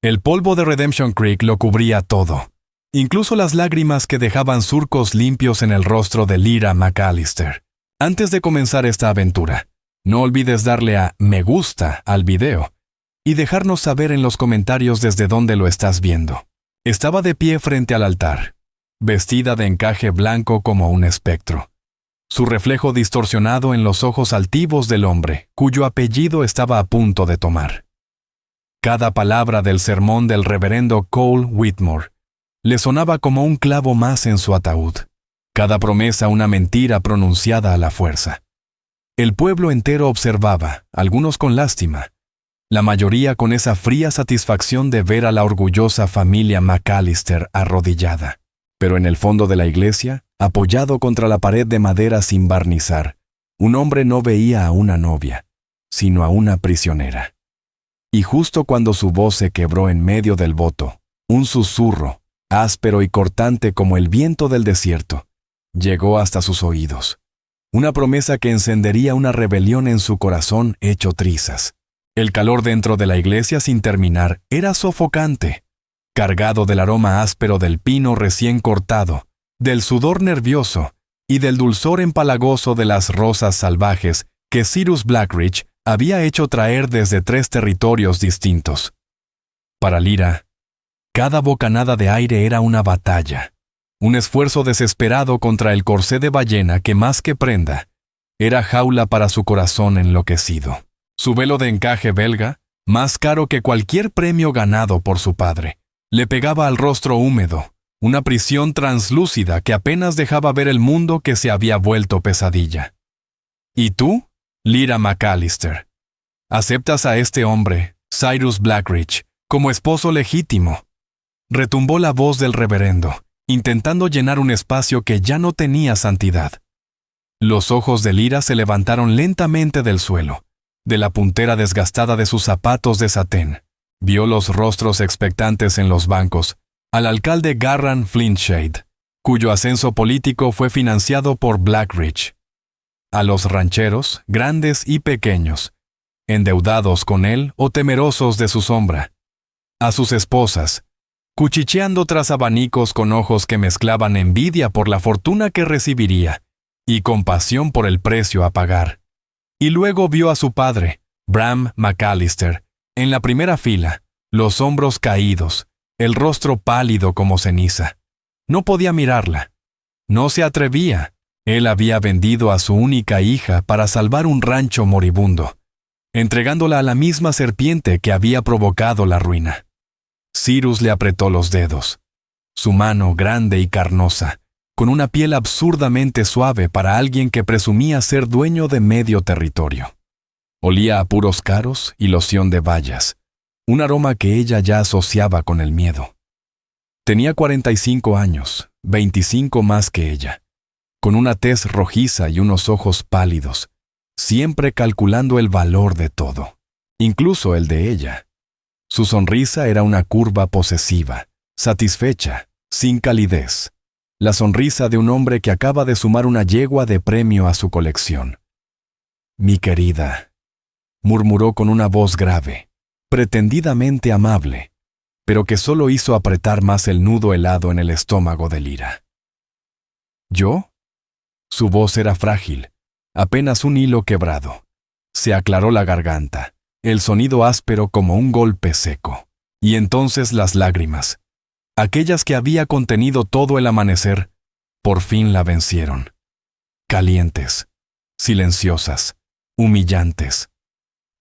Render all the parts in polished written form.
El polvo de Redemption Creek lo cubría todo, incluso las lágrimas que dejaban surcos limpios en el rostro de Lyra McAllister. Antes de comenzar esta aventura, no olvides darle a me gusta al video y dejarnos saber en los comentarios desde dónde lo estás viendo. Estaba de pie frente al altar, vestida de encaje blanco como un espectro. Su reflejo distorsionado en los ojos altivos del hombre, cuyo apellido estaba a punto de tomar. Cada palabra del sermón del reverendo Cole Whitmore le sonaba como un clavo más en su ataúd. Cada promesa una mentira pronunciada a la fuerza. El pueblo entero observaba, algunos con lástima, la mayoría con esa fría satisfacción de ver a la orgullosa familia McAllister arrodillada. Pero en el fondo de la iglesia, apoyado contra la pared de madera sin barnizar, un hombre no veía a una novia, sino a una prisionera. Y justo cuando su voz se quebró en medio del voto, un susurro, áspero y cortante como el viento del desierto, llegó hasta sus oídos. Una promesa que encendería una rebelión en su corazón hecho trizas. El calor dentro de la iglesia sin terminar era sofocante, cargado del aroma áspero del pino recién cortado, del sudor nervioso y del dulzor empalagoso de las rosas salvajes que Cyrus Blackridge había hecho traer desde 3 territorios distintos. Para Lyra, cada bocanada de aire era una batalla, un esfuerzo desesperado contra el corsé de ballena que más que prenda, era jaula para su corazón enloquecido. Su velo de encaje belga, más caro que cualquier premio ganado por su padre, le pegaba al rostro húmedo, una prisión translúcida que apenas dejaba ver el mundo que se había vuelto pesadilla. ¿Y tú, Lyra McAllister, aceptas a este hombre, Cyrus Blackridge, como esposo legítimo? Retumbó la voz del reverendo, intentando llenar un espacio que ya no tenía santidad. Los ojos de Lyra se levantaron lentamente del suelo, de la puntera desgastada de sus zapatos de satén. Vio los rostros expectantes en los bancos, al alcalde Garran Flintshade, cuyo ascenso político fue financiado por Blackridge. A los rancheros, grandes y pequeños, endeudados con él o temerosos de su sombra. A sus esposas, cuchicheando tras abanicos con ojos que mezclaban envidia por la fortuna que recibiría y compasión por el precio a pagar. Y luego vio a su padre, Bram McAllister, en la primera fila, los hombros caídos, el rostro pálido como ceniza. No podía mirarla. No se atrevía. Él había vendido a su única hija para salvar un rancho moribundo, entregándola a la misma serpiente que había provocado la ruina. Cyrus le apretó los dedos. Su mano grande y carnosa, con una piel absurdamente suave para alguien que presumía ser dueño de medio territorio. Olía a puros caros y loción de bayas, un aroma que ella ya asociaba con el miedo. Tenía 45 años, 25 más que ella, con una tez rojiza y unos ojos pálidos, siempre calculando el valor de todo, incluso el de ella. Su sonrisa era una curva posesiva, satisfecha, sin calidez. La sonrisa de un hombre que acaba de sumar una yegua de premio a su colección. «Mi querida», murmuró con una voz grave, pretendidamente amable, pero que solo hizo apretar más el nudo helado en el estómago de Lyra. ¿Yo? Su voz era frágil, apenas un hilo quebrado. Se aclaró la garganta, el sonido áspero como un golpe seco. Y entonces las lágrimas, aquellas que había contenido todo el amanecer, por fin la vencieron. Calientes, silenciosas, humillantes.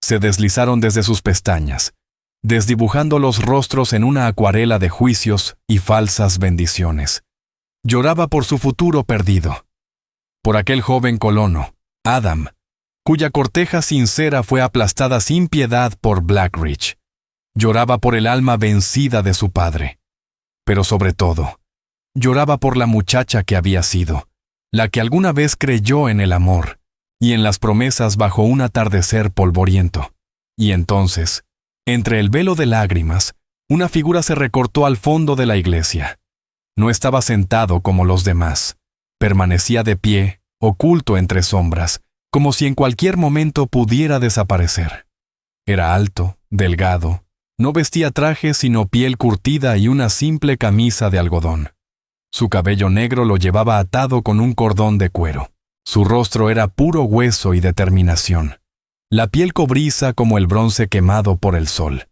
Se deslizaron desde sus pestañas, desdibujando los rostros en una acuarela de juicios y falsas bendiciones. Lloraba por su futuro perdido, por aquel joven colono, Adam, cuya corteja sincera fue aplastada sin piedad por Blackridge. Lloraba por el alma vencida de su padre. Pero sobre todo, lloraba por la muchacha que había sido, la que alguna vez creyó en el amor y en las promesas bajo un atardecer polvoriento. Y entonces, entre el velo de lágrimas, una figura se recortó al fondo de la iglesia. No estaba sentado como los demás. Permanecía de pie, oculto entre sombras, como si en cualquier momento pudiera desaparecer. Era alto, delgado, No vestía traje sino piel curtida y una simple camisa de algodón. Su cabello negro lo llevaba atado con un cordón de cuero. Su rostro era puro hueso y determinación. La piel cobriza como el bronce quemado por el sol.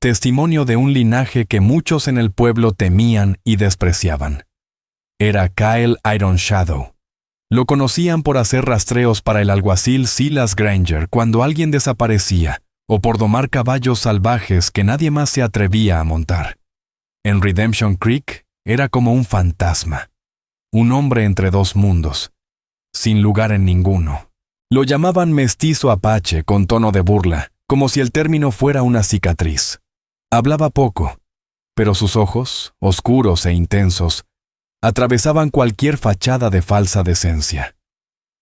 Testimonio de un linaje que muchos en el pueblo temían y despreciaban. Era Kyle Ironshadow. Lo conocían por hacer rastreos para el alguacil Silas Granger cuando alguien desaparecía, o por domar caballos salvajes que nadie más se atrevía a montar. En Redemption Creek era como un fantasma, un hombre entre dos mundos, sin lugar en ninguno. Lo llamaban mestizo apache con tono de burla, como si el término fuera una cicatriz. Hablaba poco, pero sus ojos, oscuros e intensos, atravesaban cualquier fachada de falsa decencia.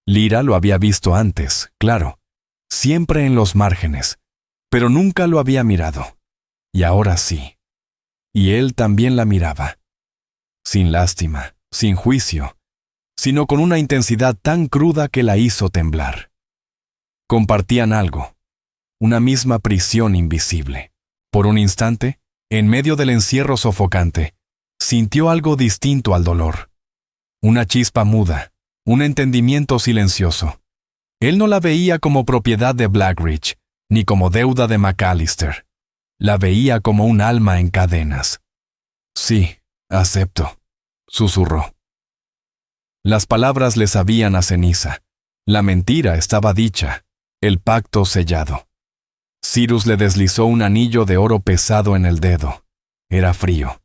Lyra lo había visto antes, claro, siempre en los márgenes, pero nunca lo había mirado. Y ahora sí. Y él también la miraba. Sin lástima, sin juicio, sino con una intensidad tan cruda que la hizo temblar. Compartían algo, una misma prisión invisible. Por un instante, en medio del encierro sofocante, sintió algo distinto al dolor. Una chispa muda, un entendimiento silencioso. Él no la veía como propiedad de Blackridge, ni como deuda de McAllister. La veía como un alma en cadenas. Sí, acepto, susurró. Las palabras le sabían a ceniza. La mentira estaba dicha, el pacto sellado. Cyrus le deslizó un anillo de oro pesado en el dedo. Era frío.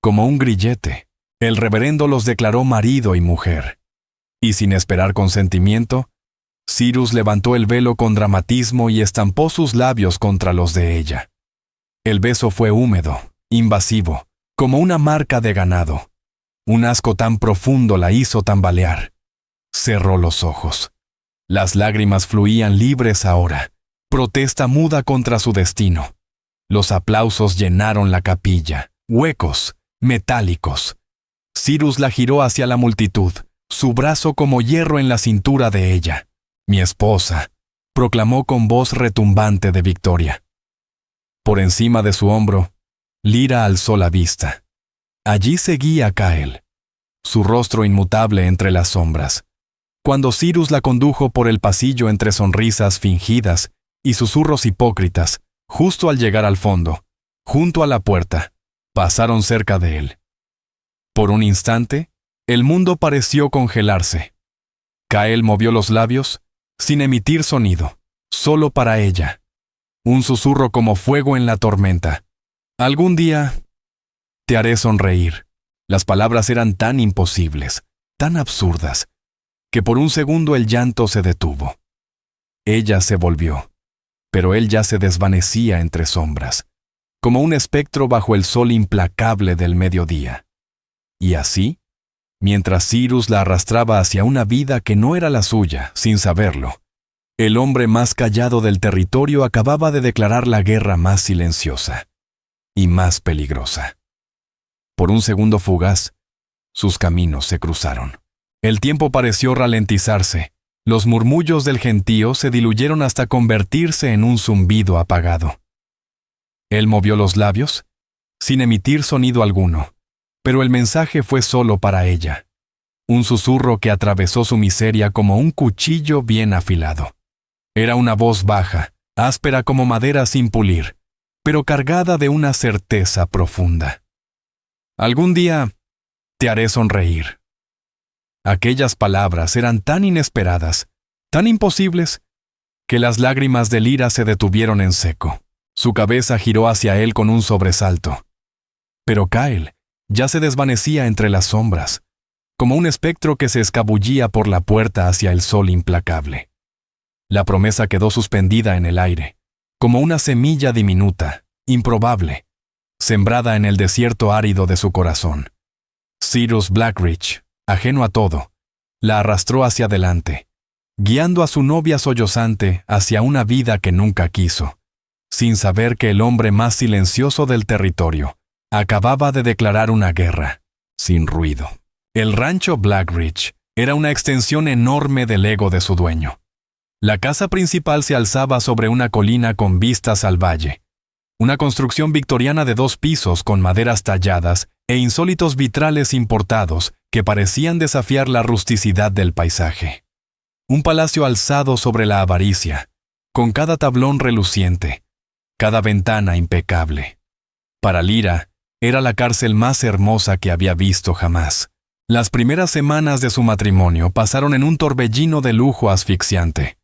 Como un grillete, el reverendo los declaró marido y mujer. Y sin esperar consentimiento, Cyrus levantó el velo con dramatismo y estampó sus labios contra los de ella. El beso fue húmedo, invasivo, como una marca de ganado. Un asco tan profundo la hizo tambalear. Cerró los ojos. Las lágrimas fluían libres ahora, protesta muda contra su destino. Los aplausos llenaron la capilla, huecos, metálicos. Cyrus la giró hacia la multitud, su brazo como hierro en la cintura de ella. «Mi esposa», proclamó con voz retumbante de victoria. Por encima de su hombro, Lyra alzó la vista. Allí seguía Kyle, su rostro inmutable entre las sombras. Cuando Cyrus la condujo por el pasillo entre sonrisas fingidas y susurros hipócritas, justo al llegar al fondo, junto a la puerta, pasaron cerca de él. Por un instante, el mundo pareció congelarse. Kyle movió los labios, sin emitir sonido, solo para ella. Un susurro como fuego en la tormenta. Algún día te haré sonreír. Las palabras eran tan imposibles, tan absurdas, que por un segundo el llanto se detuvo. Ella se volvió, pero él ya se desvanecía entre sombras, como un espectro bajo el sol implacable del mediodía. Y así, mientras Cyrus la arrastraba hacia una vida que no era la suya, sin saberlo, el hombre más callado del territorio acababa de declarar la guerra más silenciosa y más peligrosa. Por un segundo fugaz, sus caminos se cruzaron. El tiempo pareció ralentizarse. Los murmullos del gentío se diluyeron hasta convertirse en un zumbido apagado. Él movió los labios, sin emitir sonido alguno, pero el mensaje fue solo para ella. Un susurro que atravesó su miseria como un cuchillo bien afilado. Era una voz baja, áspera como madera sin pulir, pero cargada de una certeza profunda. Algún día te haré sonreír. Aquellas palabras eran tan inesperadas, tan imposibles, que las lágrimas de Lyra se detuvieron en seco. Su cabeza giró hacia él con un sobresalto. Pero Kyle ya se desvanecía entre las sombras, como un espectro que se escabullía por la puerta hacia el sol implacable. La promesa quedó suspendida en el aire, como una semilla diminuta, improbable, sembrada en el desierto árido de su corazón. Cyrus Blackridge, ajeno a todo, la arrastró hacia adelante, guiando a su novia sollozante hacia una vida que nunca quiso, sin saber que el hombre más silencioso del territorio acababa de declarar una guerra, sin ruido. El rancho Blackridge era una extensión enorme del ego de su dueño. La casa principal se alzaba sobre una colina con vistas al valle, una construcción victoriana de 2 pisos con maderas talladas e insólitos vitrales importados que parecían desafiar la rusticidad del paisaje. Un palacio alzado sobre la avaricia, con cada tablón reluciente, cada ventana impecable. Para Lyra, era la cárcel más hermosa que había visto jamás. Las primeras semanas de su matrimonio pasaron en un torbellino de lujo asfixiante.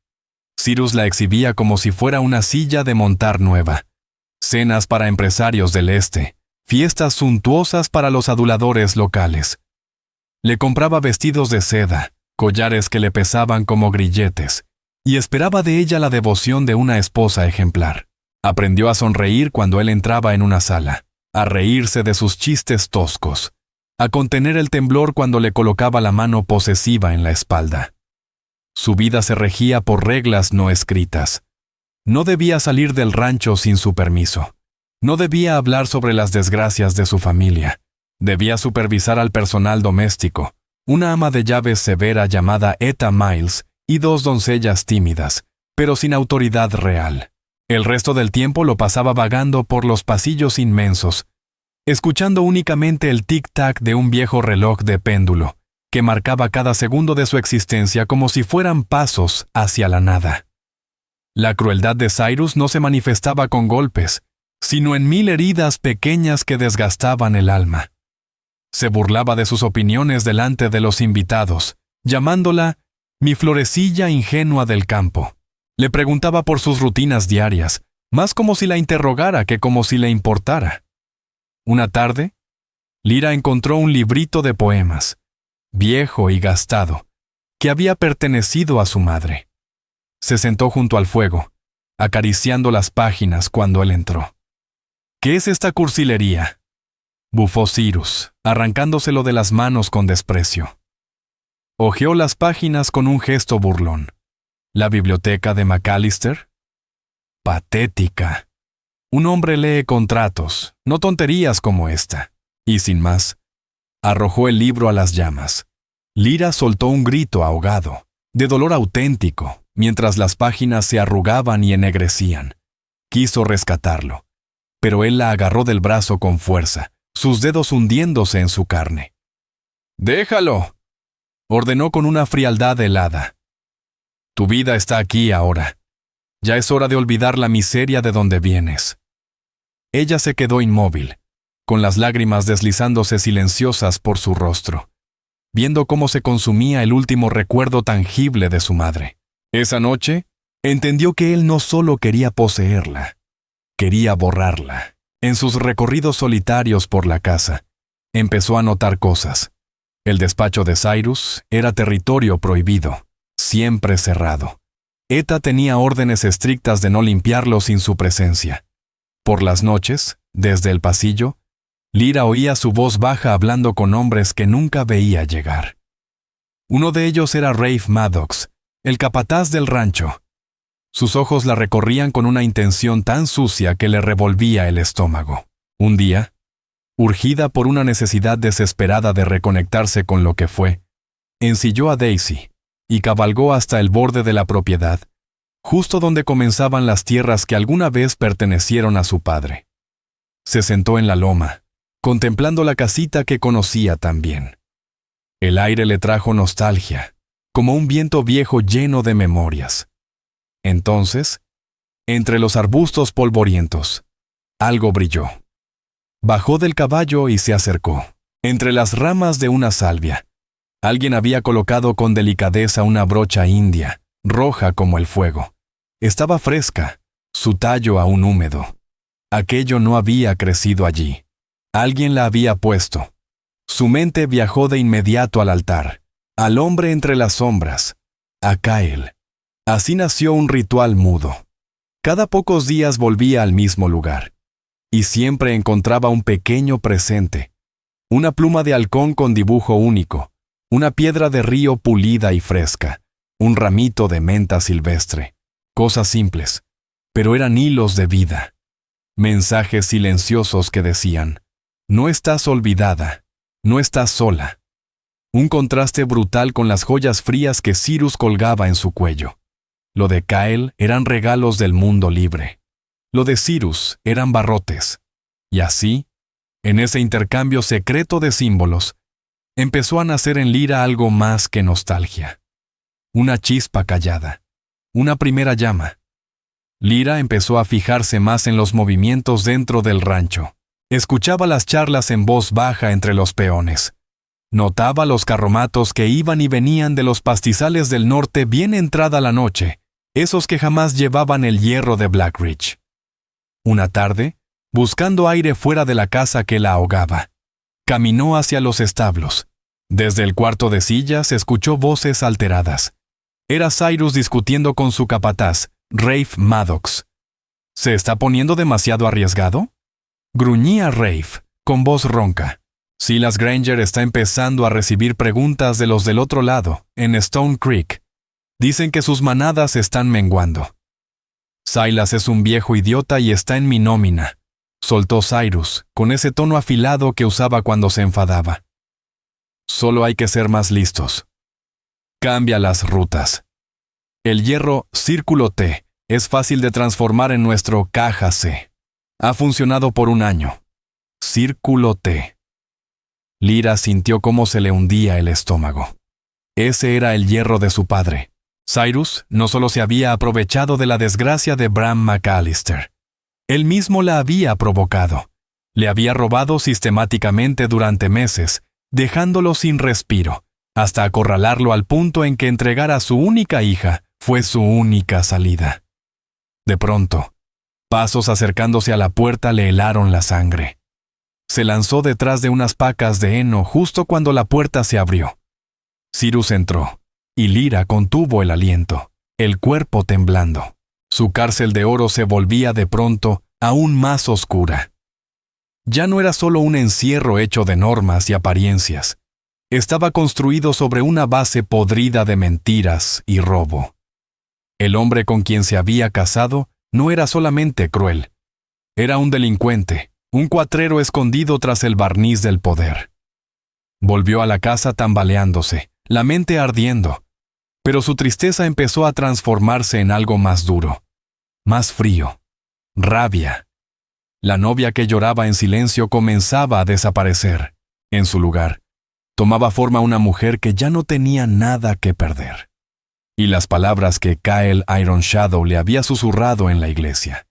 Cyrus la exhibía como si fuera una silla de montar nueva. Cenas para empresarios del este, fiestas suntuosas para los aduladores locales. Le compraba vestidos de seda, collares que le pesaban como grilletes, y esperaba de ella la devoción de una esposa ejemplar. Aprendió a sonreír cuando él entraba en una sala, a reírse de sus chistes toscos, a contener el temblor cuando le colocaba la mano posesiva en la espalda. Su vida se regía por reglas no escritas. No debía salir del rancho sin su permiso. No debía hablar sobre las desgracias de su familia. Debía supervisar al personal doméstico, una ama de llaves severa llamada Etta Miles y 2 doncellas tímidas, pero sin autoridad real. El resto del tiempo lo pasaba vagando por los pasillos inmensos, escuchando únicamente el tic-tac de un viejo reloj de péndulo, que marcaba cada segundo de su existencia como si fueran pasos hacia la nada. La crueldad de Cyrus no se manifestaba con golpes, sino en 1000 heridas pequeñas que desgastaban el alma. Se burlaba de sus opiniones delante de los invitados, llamándola mi florecilla ingenua del campo. Le preguntaba por sus rutinas diarias, más como si la interrogara que como si le importara. Una tarde, Lyra encontró un librito de poemas, viejo y gastado, que había pertenecido a su madre. Se sentó junto al fuego, acariciando las páginas cuando él entró. ¿Qué es esta cursilería?, bufó Cyrus, arrancándoselo de las manos con desprecio. Hojeó las páginas con un gesto burlón. ¿La biblioteca de McAllister? Patética. Un hombre lee contratos, no tonterías como esta. Y sin más, arrojó el libro a las llamas. Lyra soltó un grito ahogado, de dolor auténtico, mientras las páginas se arrugaban y ennegrecían. Quiso rescatarlo, pero él la agarró del brazo con fuerza, sus dedos hundiéndose en su carne. «¡Déjalo!», ordenó con una frialdad helada. «Tu vida está aquí ahora. Ya es hora de olvidar la miseria de donde vienes». Ella se quedó inmóvil, con las lágrimas deslizándose silenciosas por su rostro, viendo cómo se consumía el último recuerdo tangible de su madre. Esa noche, entendió que él no solo quería poseerla, quería borrarla. En sus recorridos solitarios por la casa, empezó a notar cosas. El despacho de Cyrus era territorio prohibido, siempre cerrado. Etta tenía órdenes estrictas de no limpiarlo sin su presencia. Por las noches, desde el pasillo, Lyra oía su voz baja hablando con hombres que nunca veía llegar. Uno de ellos era Rafe Maddox, el capataz del rancho. Sus ojos la recorrían con una intención tan sucia que le revolvía el estómago. Un día, urgida por una necesidad desesperada de reconectarse con lo que fue, ensilló a Daisy y cabalgó hasta el borde de la propiedad, justo donde comenzaban las tierras que alguna vez pertenecieron a su padre. Se sentó en la loma, contemplando la casita que conocía tan bien. El aire le trajo nostalgia, como un viento viejo lleno de memorias. Entonces, entre los arbustos polvorientos, algo brilló. Bajó del caballo y se acercó. Entre las ramas de una salvia, alguien había colocado con delicadeza una brocha india, roja como el fuego. Estaba fresca, su tallo aún húmedo. Aquello no había crecido allí. Alguien la había puesto. Su mente viajó de inmediato al altar, al hombre entre las sombras, a Kyle. Así nació un ritual mudo. Cada pocos días volvía al mismo lugar, y siempre encontraba un pequeño presente, una pluma de halcón con dibujo único, una piedra de río pulida y fresca, un ramito de menta silvestre. Cosas simples, pero eran hilos de vida. Mensajes silenciosos que decían, no estás olvidada, no estás sola. Un contraste brutal con las joyas frías que Cyrus colgaba en su cuello. Lo de Kyle eran regalos del mundo libre. Lo de Cyrus eran barrotes. Y así, en ese intercambio secreto de símbolos, empezó a nacer en Lyra algo más que nostalgia. Una chispa callada. Una primera llama. Lyra empezó a fijarse más en los movimientos dentro del rancho. Escuchaba las charlas en voz baja entre los peones. Notaba los carromatos que iban y venían de los pastizales del norte bien entrada la noche, esos que jamás llevaban el hierro de Blackridge. Una tarde, buscando aire fuera de la casa que la ahogaba, caminó hacia los establos. Desde el cuarto de sillas escuchó voces alteradas. Era Cyrus discutiendo con su capataz, Rafe Maddox. ¿Se está poniendo demasiado arriesgado?, gruñía Rafe, con voz ronca. Silas Granger está empezando a recibir preguntas de los del otro lado, en Stone Creek. Dicen que sus manadas están menguando. Silas es un viejo idiota y está en mi nómina, soltó Cyrus, con ese tono afilado que usaba cuando se enfadaba. Solo hay que ser más listos. Cambia las rutas. El hierro Círculo T es fácil de transformar en nuestro Caja C. Ha funcionado por 1 año. Círculo T. Lyra sintió cómo se le hundía el estómago. Ese era el hierro de su padre. Cyrus no solo se había aprovechado de la desgracia de Bram McAllister. Él mismo la había provocado. Le había robado sistemáticamente durante meses, dejándolo sin respiro, hasta acorralarlo al punto en que entregar a su única hija fue su única salida. De pronto, pasos acercándose a la puerta le helaron la sangre. Se lanzó detrás de unas pacas de heno justo cuando la puerta se abrió. Cyrus entró, y Lyra contuvo el aliento, el cuerpo temblando. Su cárcel de oro se volvía de pronto aún más oscura. Ya no era solo un encierro hecho de normas y apariencias. Estaba construido sobre una base podrida de mentiras y robo. El hombre con quien se había casado no era solamente cruel. Era un delincuente, un cuatrero escondido tras el barniz del poder. Volvió a la casa tambaleándose, la mente ardiendo, pero su tristeza empezó a transformarse en algo más duro, más frío, rabia. La novia que lloraba en silencio comenzaba a desaparecer. En su lugar, tomaba forma una mujer que ya no tenía nada que perder. Y las palabras que Kyle Ironshadow le había susurrado en la iglesia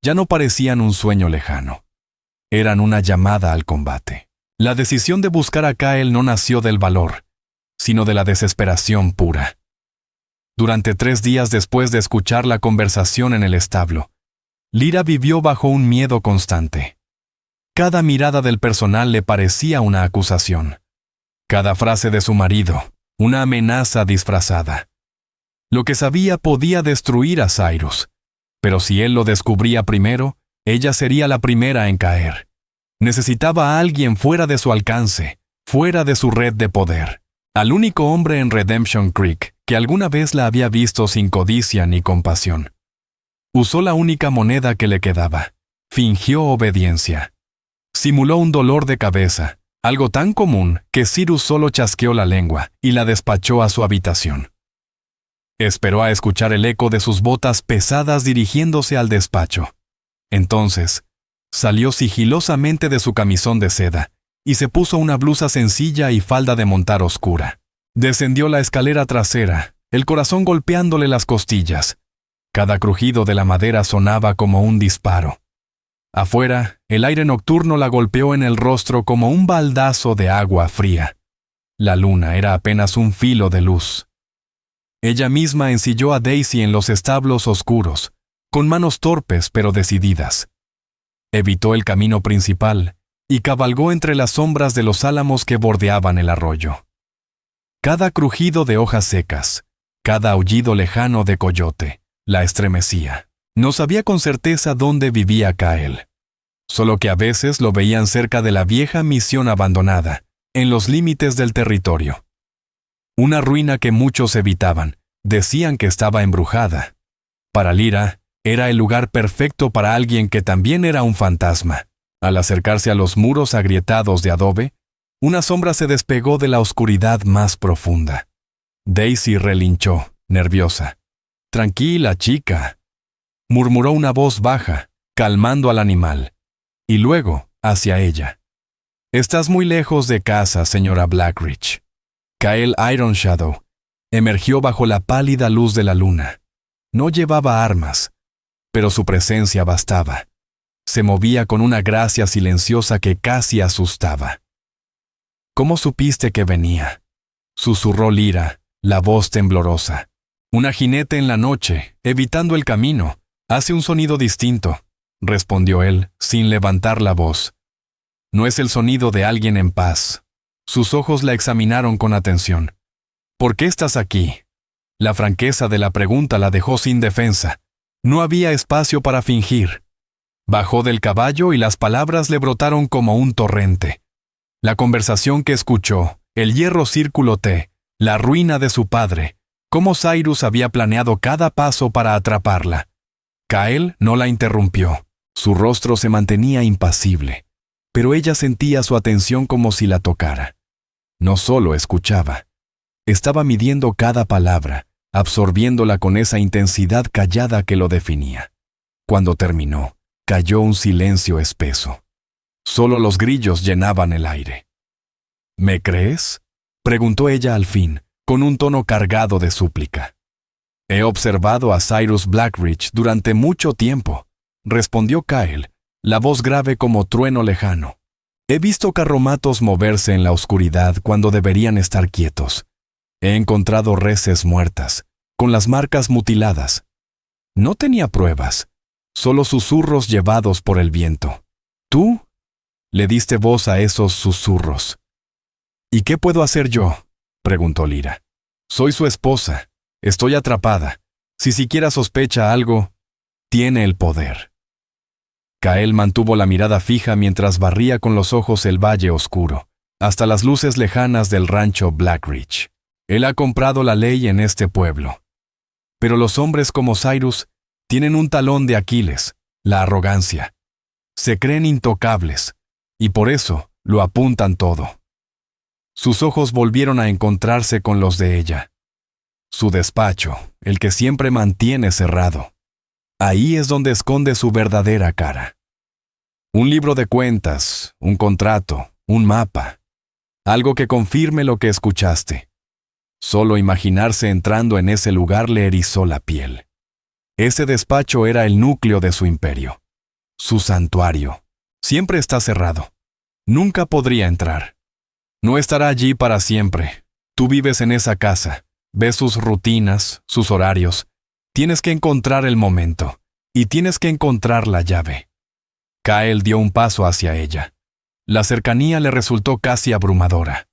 ya no parecían un sueño lejano. Eran una llamada al combate. La decisión de buscar a Kyle no nació del valor, sino de la desesperación pura. Durante 3 días después de escuchar la conversación en el establo, Lyra vivió bajo un miedo constante. Cada mirada del personal le parecía una acusación. Cada frase de su marido, una amenaza disfrazada. Lo que sabía podía destruir a Cyrus, pero si él lo descubría primero, ella sería la primera en caer. Necesitaba a alguien fuera de su alcance, fuera de su red de poder. Al único hombre en Redemption Creek que alguna vez la había visto sin codicia ni compasión. Usó la única moneda que le quedaba. Fingió obediencia. Simuló un dolor de cabeza, algo tan común que Cyrus solo chasqueó la lengua y la despachó a su habitación. Esperó a escuchar el eco de sus botas pesadas dirigiéndose al despacho. Entonces, salió sigilosamente de su camisón de seda y se puso una blusa sencilla y falda de montar oscura. Descendió la escalera trasera, el corazón golpeándole las costillas. Cada crujido de la madera sonaba como un disparo. Afuera, el aire nocturno la golpeó en el rostro como un baldazo de agua fría. La luna era apenas un filo de luz. Ella misma ensilló a Daisy en los establos oscuros, con manos torpes pero decididas. Evitó el camino principal y cabalgó entre las sombras de los álamos que bordeaban el arroyo. Cada crujido de hojas secas, cada aullido lejano de coyote, la estremecía. No sabía con certeza dónde vivía Kyle, solo que a veces lo veían cerca de la vieja misión abandonada, en los límites del territorio. Una ruina que muchos evitaban, decían que estaba embrujada. Para Lyra, era el lugar perfecto para alguien que también era un fantasma. Al acercarse a los muros agrietados de adobe, una sombra se despegó de la oscuridad más profunda. Daisy relinchó, nerviosa. «Tranquila, chica». murmuró una voz baja, calmando al animal. Y luego, hacia ella. «Estás muy lejos de casa, señora Blackridge». Kyle Ironshadow emergió bajo la pálida luz de la luna. No llevaba armas, pero su presencia bastaba. Se movía con una gracia silenciosa que casi asustaba. «¿Cómo supiste que venía?», susurró Lyra, la voz temblorosa. «Una jinete en la noche, evitando el camino, hace un sonido distinto», respondió él, sin levantar la voz. «No es el sonido de alguien en paz». Sus ojos la examinaron con atención. «¿Por qué estás aquí?». La franqueza de la pregunta la dejó sin defensa. No había espacio para fingir. Bajó del caballo y las palabras le brotaron como un torrente. La conversación que escuchó, el hierro círculo T, la ruina de su padre, cómo Cyrus había planeado cada paso para atraparla. Kyle no la interrumpió. Su rostro se mantenía impasible, pero ella sentía su atención como si la tocara. No solo escuchaba. Estaba midiendo cada palabra, absorbiéndola con esa intensidad callada que lo definía. Cuando terminó, cayó un silencio espeso. Solo los grillos llenaban el aire. «¿Me crees?», preguntó ella al fin, con un tono cargado de súplica. «He observado a Cyrus Blackridge durante mucho tiempo», respondió Kyle, la voz grave como trueno lejano. «He visto carromatos moverse en la oscuridad cuando deberían estar quietos. He encontrado reses muertas, con las marcas mutiladas. No tenía pruebas, solo susurros llevados por el viento. Tú le diste voz a esos susurros». «¿Y qué puedo hacer yo?», preguntó Lyra. «Soy su esposa. Estoy atrapada. Si siquiera sospecha algo, tiene el poder». Kyle mantuvo la mirada fija mientras barría con los ojos el valle oscuro, hasta las luces lejanas del rancho Blackridge. Él ha comprado la ley en este pueblo. Pero los hombres como Cyrus tienen un talón de Aquiles, la arrogancia. Se creen intocables, y por eso lo apuntan todo. Sus ojos volvieron a encontrarse con los de ella. Su despacho, el que siempre mantiene cerrado. Ahí es donde esconde su verdadera cara. Un libro de cuentas, un contrato, un mapa. Algo que confirme lo que escuchaste. Solo imaginarse entrando en ese lugar le erizó la piel. Ese despacho era el núcleo de su imperio. Su santuario. Siempre está cerrado. Nunca podría entrar. No estará allí para siempre. Tú vives en esa casa. Ves sus rutinas, sus horarios. Tienes que encontrar el momento. Y tienes que encontrar la llave. Kyle dio un paso hacia ella. La cercanía le resultó casi abrumadora.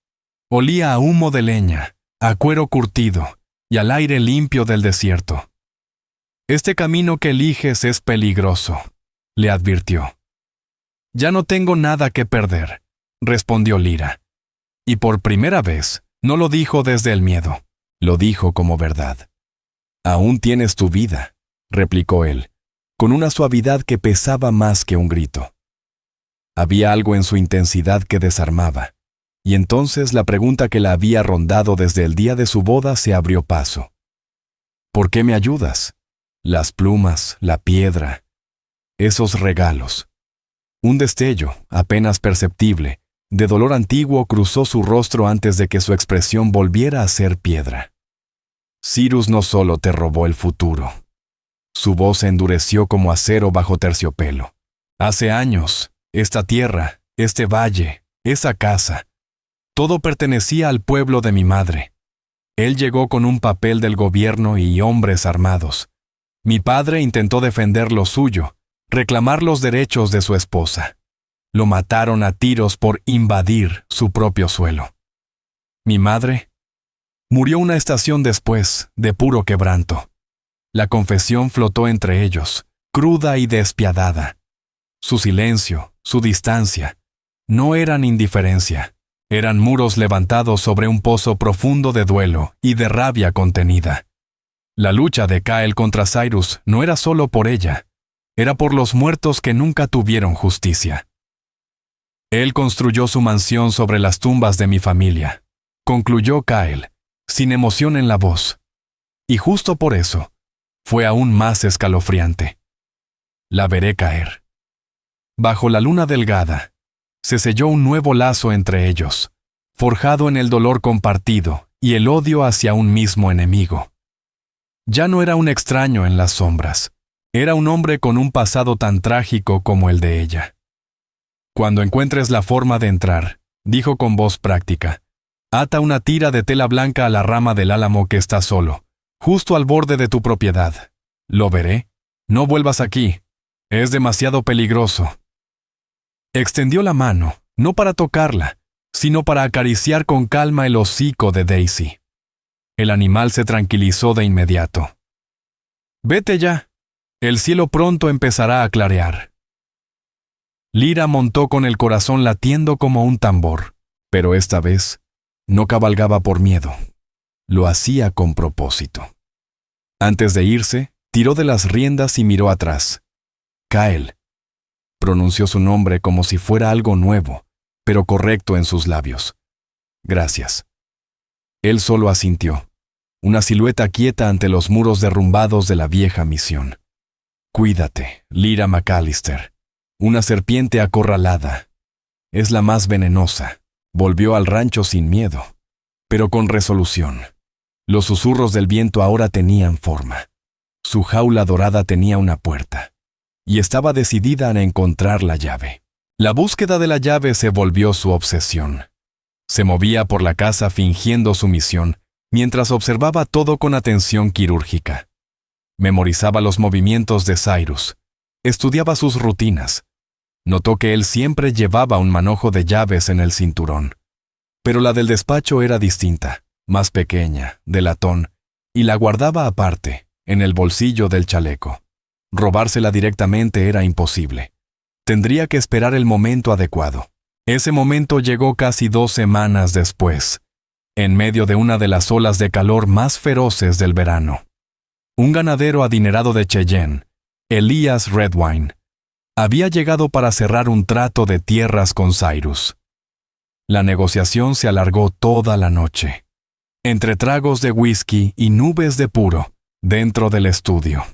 Olía a humo de leña, a cuero curtido y al aire limpio del desierto. «Este camino que eliges es peligroso», le advirtió. «Ya no tengo nada que perder», respondió Lyra. Y por primera vez, no lo dijo desde el miedo, lo dijo como verdad. «Aún tienes tu vida», replicó él, con una suavidad que pesaba más que un grito. Había algo en su intensidad que desarmaba, y entonces la pregunta que la había rondado desde el día de su boda se abrió paso. «¿Por qué me ayudas?». Las plumas, la piedra, esos regalos. Un destello, apenas perceptible, de dolor antiguo cruzó su rostro antes de que su expresión volviera a ser piedra. «Cyrus no solo te robó el futuro». Su voz se endureció como acero bajo terciopelo. «Hace años, esta tierra, este valle, esa casa, todo pertenecía al pueblo de mi madre. Él llegó con un papel del gobierno y hombres armados. Mi padre intentó defender lo suyo, reclamar los derechos de su esposa. Lo mataron a tiros por invadir su propio suelo. Mi madre murió una estación después, de puro quebranto. La confesión flotó entre ellos, cruda y despiadada. Su silencio, su distancia, no eran indiferencia. Eran muros levantados sobre un pozo profundo de duelo y de rabia contenida. La lucha de Kyle contra Cyrus no era solo por ella, era por los muertos que nunca tuvieron justicia. Él construyó su mansión sobre las tumbas de mi familia, concluyó Kyle, sin emoción en la voz. Y justo por eso, fue aún más escalofriante. La veré caer. Bajo la luna delgada, se selló un nuevo lazo entre ellos, forjado en el dolor compartido y el odio hacia un mismo enemigo. Ya no era un extraño en las sombras, era un hombre con un pasado tan trágico como el de ella. Cuando encuentres la forma de entrar, dijo con voz práctica, ata una tira de tela blanca a la rama del álamo que está solo, justo al borde de tu propiedad. Lo veré. No vuelvas aquí. Es demasiado peligroso. Extendió la mano, no para tocarla, sino para acariciar con calma el hocico de Daisy. El animal se tranquilizó de inmediato. Vete ya. El cielo pronto empezará a clarear. Lyra montó con el corazón latiendo como un tambor, pero esta vez no cabalgaba por miedo. Lo hacía con propósito. Antes de irse, tiró de las riendas y miró atrás. Kyle. Pronunció su nombre como si fuera algo nuevo, pero correcto en sus labios. Gracias. Él solo asintió, una silueta quieta ante los muros derrumbados de la vieja misión. Cuídate, Lyra McAllister. Una serpiente acorralada. Es la más venenosa. Volvió al rancho sin miedo, pero con resolución. Los susurros del viento ahora tenían forma. Su jaula dorada tenía una puerta, y estaba decidida a encontrar la llave. La búsqueda de la llave se volvió su obsesión. Se movía por la casa fingiendo su misión, mientras observaba todo con atención quirúrgica. Memorizaba los movimientos de Cyrus. Estudiaba sus rutinas. Notó que él siempre llevaba un manojo de llaves en el cinturón. Pero la del despacho era distinta, más pequeña, de latón, y la guardaba aparte, en el bolsillo del chaleco. Robársela directamente era imposible. Tendría que esperar el momento adecuado. Ese momento llegó casi 2 semanas después, en medio de una de las olas de calor más feroces del verano. Un ganadero adinerado de Cheyenne, Elias Redwine, había llegado para cerrar un trato de tierras con Cyrus. La negociación se alargó toda la noche, entre tragos de whisky y nubes de puro, dentro del estudio.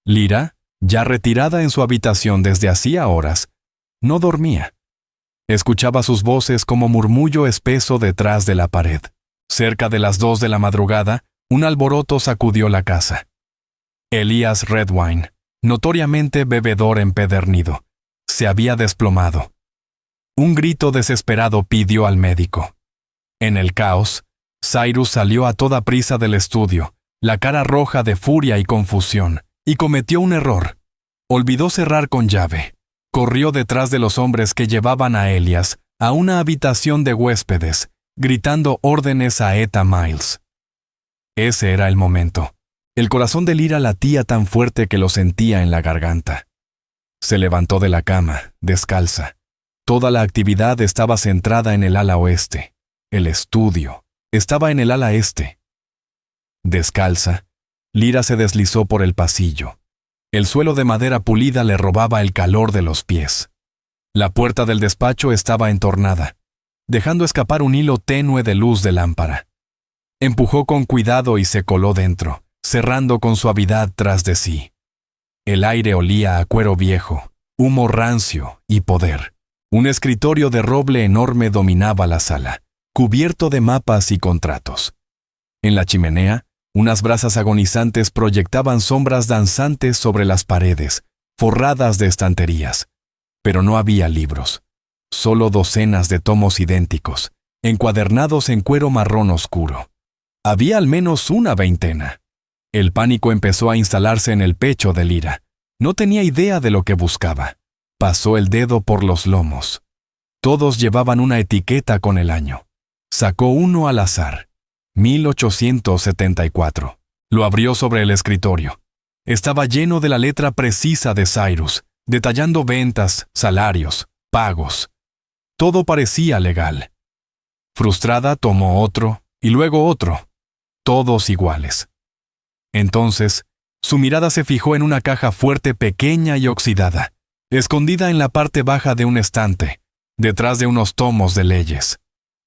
Lyra, ya retirada en su habitación desde hacía horas, no dormía. Escuchaba sus voces como murmullo espeso detrás de la pared. Cerca de las 2 de la madrugada, un alboroto sacudió la casa. Elias Redwine, notoriamente bebedor empedernido, se había desplomado. Un grito desesperado pidió al médico. En el caos, Cyrus salió a toda prisa del estudio, la cara roja de furia y confusión, y cometió un error. Olvidó cerrar con llave. Corrió detrás de los hombres que llevaban a Elias a una habitación de huéspedes, gritando órdenes a Etta Miles. Ese era el momento. El corazón de Lyra latía tan fuerte que lo sentía en la garganta. Se levantó de la cama, descalza. Toda la actividad estaba centrada en el ala oeste. El estudio estaba en el ala este. Descalza, Lyra se deslizó por el pasillo. El suelo de madera pulida le robaba el calor de los pies. La puerta del despacho estaba entornada, dejando escapar un hilo tenue de luz de lámpara. Empujó con cuidado y se coló dentro, cerrando con suavidad tras de sí. El aire olía a cuero viejo, humo rancio y poder. Un escritorio de roble enorme dominaba la sala, cubierto de mapas y contratos. En la chimenea, unas brasas agonizantes proyectaban sombras danzantes sobre las paredes, forradas de estanterías. Pero no había libros, solo docenas de tomos idénticos, encuadernados en cuero marrón oscuro. Había al menos una veintena. El pánico empezó a instalarse en el pecho de Lyra. No tenía idea de lo que buscaba. Pasó el dedo por los lomos. Todos llevaban una etiqueta con el año. Sacó uno al azar. 1874. Lo abrió sobre el escritorio. Estaba lleno de la letra precisa de Cyrus, detallando ventas, salarios, pagos. Todo parecía legal. Frustrada, tomó otro, y luego otro. Todos iguales. Entonces, su mirada se fijó en una caja fuerte pequeña y oxidada, escondida en la parte baja de un estante, detrás de unos tomos de leyes.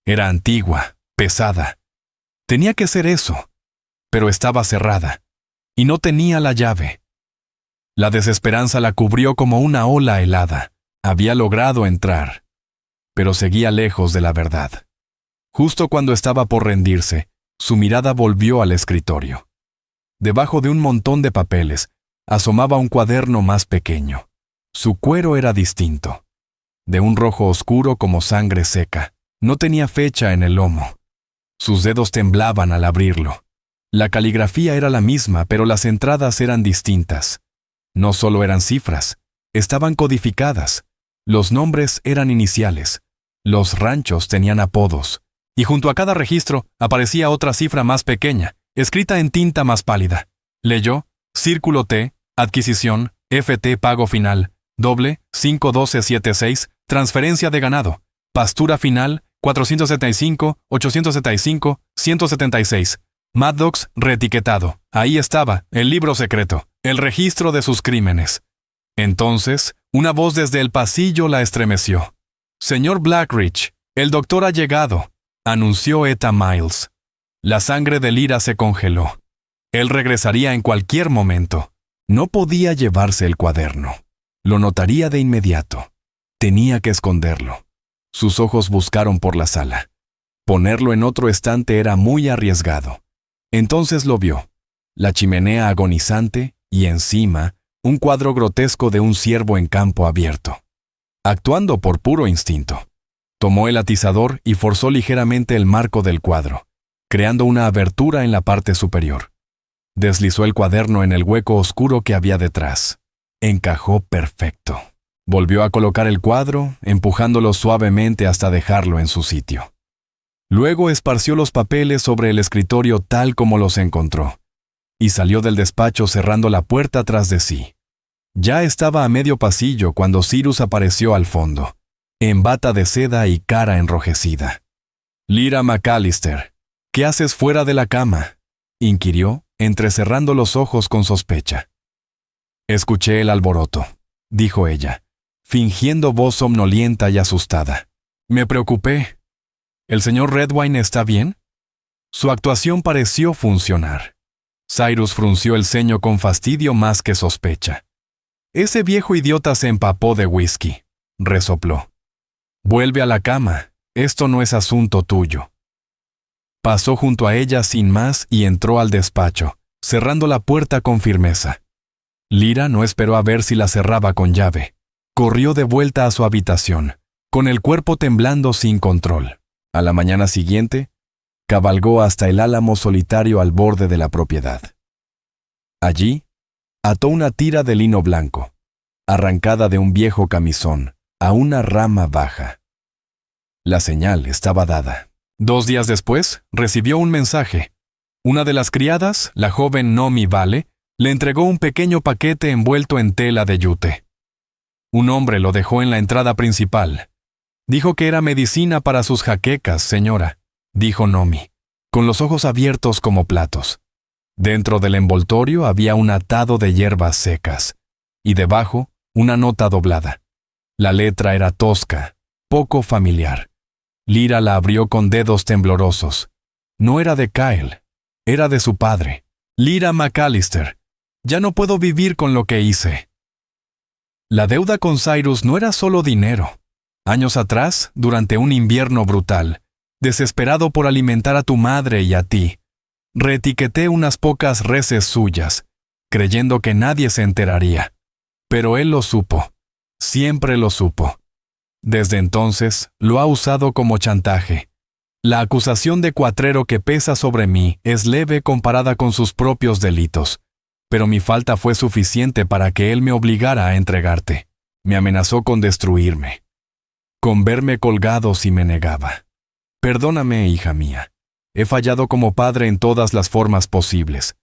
Era antigua, pesada. Tenía que ser eso, pero estaba cerrada, y no tenía la llave. La desesperanza la cubrió como una ola helada. Había logrado entrar, pero seguía lejos de la verdad. Justo cuando estaba por rendirse, su mirada volvió al escritorio. Debajo de un montón de papeles, asomaba un cuaderno más pequeño. Su cuero era distinto, de un rojo oscuro como sangre seca. No tenía fecha en el lomo. Sus dedos temblaban al abrirlo. La caligrafía era la misma, pero las entradas eran distintas. No solo eran cifras, estaban codificadas. Los nombres eran iniciales. Los ranchos tenían apodos. Y junto a cada registro aparecía otra cifra más pequeña, escrita en tinta más pálida. Leyó: Círculo T, adquisición, FT pago final, doble, 51276, transferencia de ganado, pastura final, 475, 875, 176. Maddox reetiquetado. Ahí estaba, el libro secreto, el registro de sus crímenes. Entonces, una voz desde el pasillo la estremeció. «Señor Blackridge, el doctor ha llegado», anunció Etta Miles. La sangre de Lyra se congeló. Él regresaría en cualquier momento. No podía llevarse el cuaderno. Lo notaría de inmediato. Tenía que esconderlo. Sus ojos buscaron por la sala. Ponerlo en otro estante era muy arriesgado. Entonces lo vio. La chimenea agonizante y encima un cuadro grotesco de un ciervo en campo abierto. Actuando por puro instinto, tomó el atizador y forzó ligeramente el marco del cuadro, creando una abertura en la parte superior. Deslizó el cuaderno en el hueco oscuro que había detrás. Encajó perfecto. Volvió a colocar el cuadro, empujándolo suavemente hasta dejarlo en su sitio. Luego esparció los papeles sobre el escritorio tal como los encontró, y salió del despacho cerrando la puerta tras de sí. Ya estaba a medio pasillo cuando Cyrus apareció al fondo, en bata de seda y cara enrojecida. «Lyra McAllister, ¿qué haces fuera de la cama?», inquirió, entrecerrando los ojos con sospecha. «Escuché el alboroto», dijo ella, fingiendo voz somnolienta y asustada. «Me preocupé. ¿El señor Redwine está bien?». Su actuación pareció funcionar. Cyrus frunció el ceño con fastidio más que sospecha. «Ese viejo idiota se empapó de whisky», resopló. «Vuelve a la cama. Esto no es asunto tuyo». Pasó junto a ella sin más y entró al despacho, cerrando la puerta con firmeza. Lyra no esperó a ver si la cerraba con llave. Corrió de vuelta a su habitación, con el cuerpo temblando sin control. A la mañana siguiente, cabalgó hasta el álamo solitario al borde de la propiedad. Allí, ató una tira de lino blanco, arrancada de un viejo camisón, a una rama baja. La señal estaba dada. 2 días después, recibió un mensaje. Una de las criadas, la joven Nomi Vale, le entregó un pequeño paquete envuelto en tela de yute. Un hombre lo dejó en la entrada principal. «Dijo que era medicina para sus jaquecas, señora», dijo Nomi, con los ojos abiertos como platos. Dentro del envoltorio había un atado de hierbas secas, y debajo una nota doblada. La letra era tosca, poco familiar. Lyra la abrió con dedos temblorosos. No era de Kyle, era de su padre. «Lyra McAllister, ya no puedo vivir con lo que hice». La deuda con Cyrus no era solo dinero. Años atrás, durante un invierno brutal, desesperado por alimentar a tu madre y a ti, reetiqueté unas pocas reses suyas, creyendo que nadie se enteraría. Pero él lo supo. Siempre lo supo. Desde entonces, lo ha usado como chantaje. La acusación de cuatrero que pesa sobre mí es leve comparada con sus propios delitos, pero mi falta fue suficiente para que él me obligara a entregarte. Me amenazó con destruirme, con verme colgado si me negaba. Perdóname, hija mía. He fallado como padre en todas las formas posibles.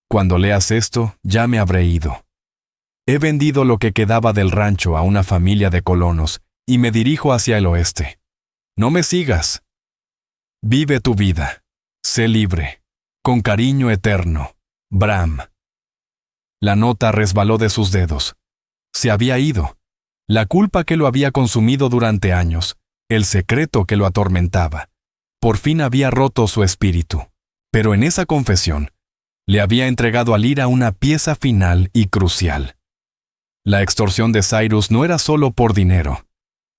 Cuando leas esto, ya me habré ido. He vendido lo que quedaba del rancho a una familia de colonos y me dirijo hacia el oeste. No me sigas. Vive tu vida. Sé libre. Con cariño eterno. Bram. La nota resbaló de sus dedos. Se había ido. La culpa que lo había consumido durante años, el secreto que lo atormentaba, por fin había roto su espíritu. Pero en esa confesión, le había entregado a Lyra una pieza final y crucial. La extorsión de Cyrus no era solo por dinero.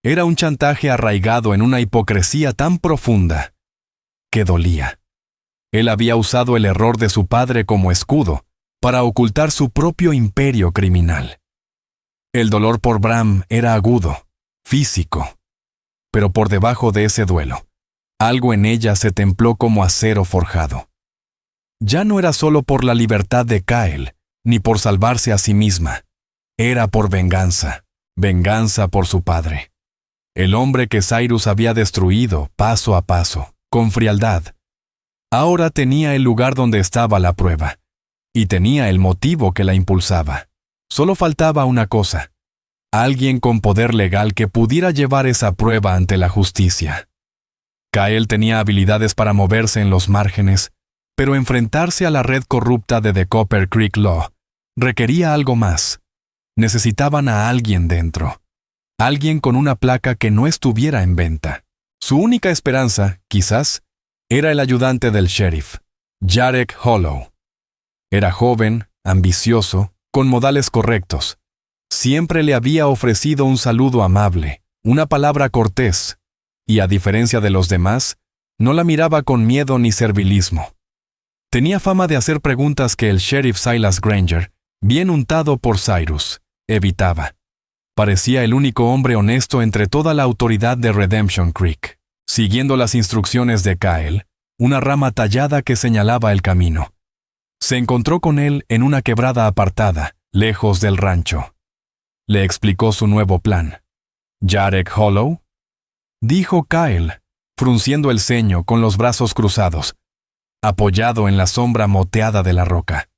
Era un chantaje arraigado en una hipocresía tan profunda que dolía. Él había usado el error de su padre como escudo para ocultar su propio imperio criminal. El dolor por Bram era agudo, físico. Pero por debajo de ese duelo, algo en ella se templó como acero forjado. Ya no era solo por la libertad de Kyle, ni por salvarse a sí misma. Era por venganza, venganza por su padre. El hombre que Cyrus había destruido paso a paso, con frialdad. Ahora tenía el lugar donde estaba la prueba, y tenía el motivo que la impulsaba. Solo faltaba una cosa: alguien con poder legal que pudiera llevar esa prueba ante la justicia. Kyle tenía habilidades para moverse en los márgenes, pero enfrentarse a la red corrupta de The Copper Creek Law requería algo más. Necesitaban a alguien dentro. Alguien con una placa que no estuviera en venta. Su única esperanza, quizás, era el ayudante del sheriff, Jarek Hollow. Era joven, ambicioso, con modales correctos. Siempre le había ofrecido un saludo amable, una palabra cortés, y a diferencia de los demás, no la miraba con miedo ni servilismo. Tenía fama de hacer preguntas que el sheriff Silas Granger, bien untado por Cyrus, evitaba. Parecía el único hombre honesto entre toda la autoridad de Redemption Creek. Siguiendo las instrucciones de Kyle, una rama tallada que señalaba el camino. Se encontró con él en una quebrada apartada, lejos del rancho. Le explicó su nuevo plan. «¿Jarek Hollow?», dijo Kyle, frunciendo el ceño con los brazos cruzados, apoyado en la sombra moteada de la roca.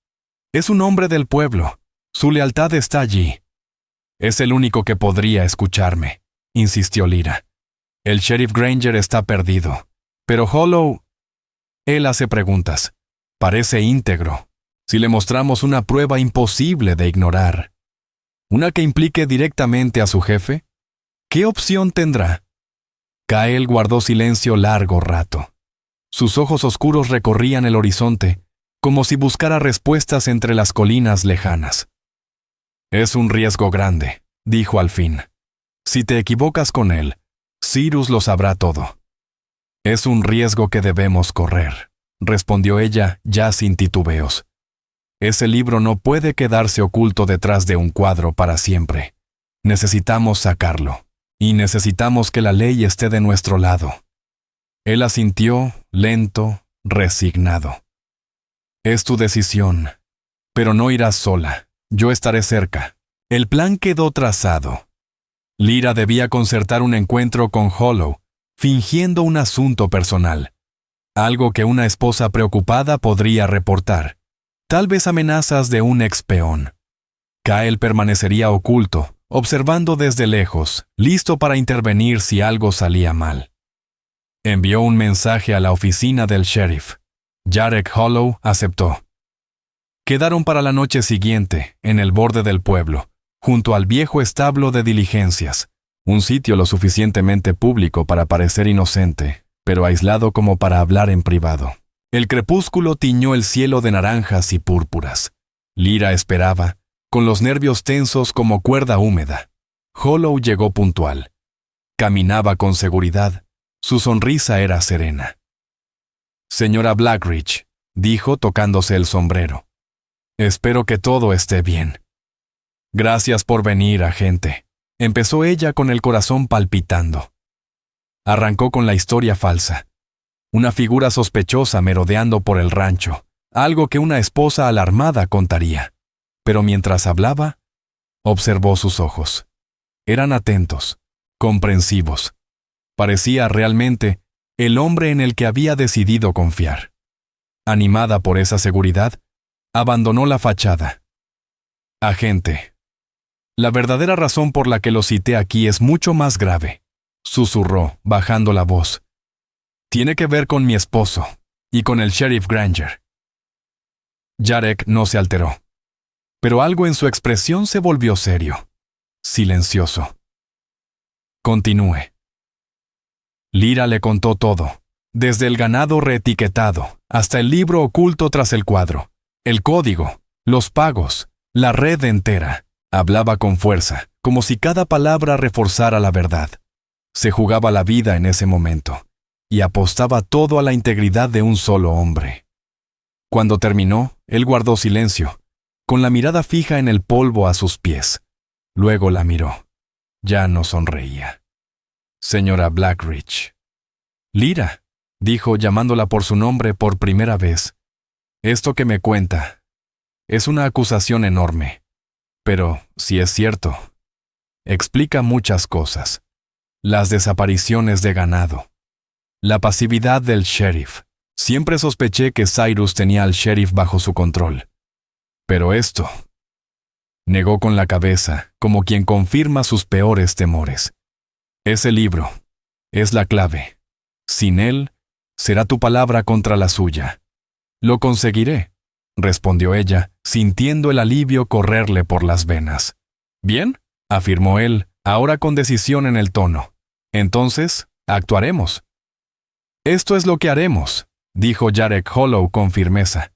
«Es un hombre del pueblo. Su lealtad está allí». «Es el único que podría escucharme», insistió Lyra. «El sheriff Granger está perdido. Pero Hollow...» «Él hace preguntas. Parece íntegro. Si le mostramos una prueba imposible de ignorar, una que implique directamente a su jefe, ¿qué opción tendrá?» Kyle guardó silencio largo rato. Sus ojos oscuros recorrían el horizonte, como si buscara respuestas entre las colinas lejanas. «Es un riesgo grande», dijo al fin. «Si te equivocas con él, Cyrus lo sabrá todo». «Es un riesgo que debemos correr», respondió ella ya sin titubeos. «Ese libro no puede quedarse oculto detrás de un cuadro para siempre. Necesitamos sacarlo, y necesitamos que la ley esté de nuestro lado». Él asintió, lento, resignado. «Es tu decisión, pero no irás sola. Yo estaré cerca». El plan quedó trazado. Lyra debía concertar un encuentro con Hollow, fingiendo un asunto personal. Algo que una esposa preocupada podría reportar. Tal vez amenazas de un ex peón. Kyle permanecería oculto, observando desde lejos, listo para intervenir si algo salía mal. Envió un mensaje a la oficina del sheriff. Jarek Hollow aceptó. Quedaron para la noche siguiente, en el borde del pueblo, junto al viejo establo de diligencias, un sitio lo suficientemente público para parecer inocente, pero aislado como para hablar en privado. El crepúsculo tiñó el cielo de naranjas y púrpuras. Lyra esperaba, con los nervios tensos como cuerda húmeda. Hollow llegó puntual. Caminaba con seguridad. Su sonrisa era serena. «Señora Blackridge», dijo tocándose el sombrero. «Espero que todo esté bien». «Gracias por venir, agente», empezó ella con el corazón palpitando. Arrancó con la historia falsa. Una figura sospechosa merodeando por el rancho, algo que una esposa alarmada contaría. Pero mientras hablaba, observó sus ojos. Eran atentos, comprensivos. Parecía realmente el hombre en el que había decidido confiar. Animada por esa seguridad, abandonó la fachada. «Agente, la verdadera razón por la que lo cité aquí es mucho más grave», susurró, bajando la voz. «Tiene que ver con mi esposo y con el sheriff Granger». Jarek no se alteró, pero algo en su expresión se volvió serio, silencioso. «Continúe». Lyra le contó todo, desde el ganado reetiquetado hasta el libro oculto tras el cuadro, el código, los pagos, la red entera. Hablaba con fuerza, como si cada palabra reforzara la verdad. Se jugaba la vida en ese momento, y apostaba todo a la integridad de un solo hombre. Cuando terminó, él guardó silencio, con la mirada fija en el polvo a sus pies. Luego la miró. Ya no sonreía. Señora Blackridge. Lyra, dijo llamándola por su nombre por primera vez. Esto que me cuenta es una acusación enorme. Pero, si es cierto, explica muchas cosas. Las desapariciones de ganado. La pasividad del sheriff. Siempre sospeché que Cyrus tenía al sheriff bajo su control. Pero esto... Negó con la cabeza, como quien confirma sus peores temores. Ese libro es la clave. Sin él, será tu palabra contra la suya. Lo conseguiré, respondió ella, sintiendo el alivio correrle por las venas. Bien, afirmó él, ahora con decisión en el tono. Entonces, actuaremos. Esto es lo que haremos, dijo Jarek Hollow con firmeza.